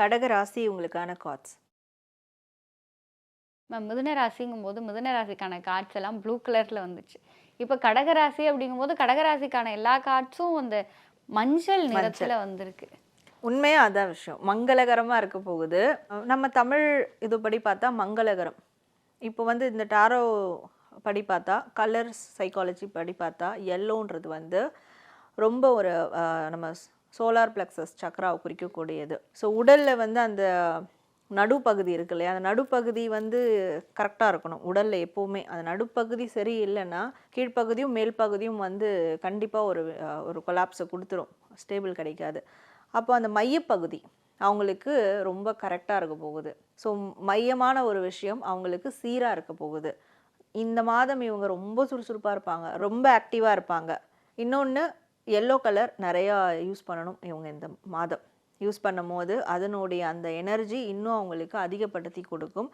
கடக ராசி உங்களுக்கான கார்ட்ஸ். மிதுன ராசிங்கும்போது மிதுன ராசிக்கான கார்ட்ஸ் எல்லாம் ப்ளூ கலர்ல வந்துச்சு. இப்போ கடகராசி அப்படிங்கும்போது கடகராசிக்கான எல்லா கார்ட்ஸும் அந்த மஞ்சள் நிறத்துல வந்திருக்கு. உண்மையா அதான் விஷயம், மங்களகரமா இருக்க போகுது. நம்ம தமிழ் இதுபடி பார்த்தா மங்களகரம். இப்போ வந்து இந்த டாரோ படி பார்த்தா, கலர்ஸ் சைக்காலஜி படி பார்த்தா எல்லோன்றது வந்து ரொம்ப ஒரு நம்ம சோலார் பிளக்ஸஸ் சக்ராவை குறிக்கக்கூடியது. ஸோ உடலில் வந்து அந்த நடுப்பகுதி இருக்கு இல்லையா, அந்த நடுப்பகுதி வந்து கரெக்டாக இருக்கணும் உடலில் எப்போவுமே. அந்த நடுப்பகுதி சரி இல்லைன்னா கீழ்ப்பகுதியும் மேல் பகுதியும் வந்து கண்டிப்பாக ஒரு கொலாப்ஸை கொடுத்துரும், ஸ்டேபிள் கிடைக்காது. அப்போ அந்த மையப்பகுதி அவங்களுக்கு ரொம்ப கரெக்டாக இருக்க போகுது. ஸோ மையமான ஒரு விஷயம் அவங்களுக்கு சீராக இருக்க போகுது. இந்த மாதம் இவங்க ரொம்ப சுறுசுறுப்பாக இருப்பாங்க, ரொம்ப ஆக்டிவாக இருப்பாங்க. இன்னொன்று எல்லோ கலர் நிறையா யூஸ் பண்ணணும் இவங்க இந்த மாதம். யூஸ் பண்ணும் போது அதனுடைய அந்த எனர்ஜி இன்னும் அவங்களுக்கு அதிகப்படுத்தி கொடுக்கும்.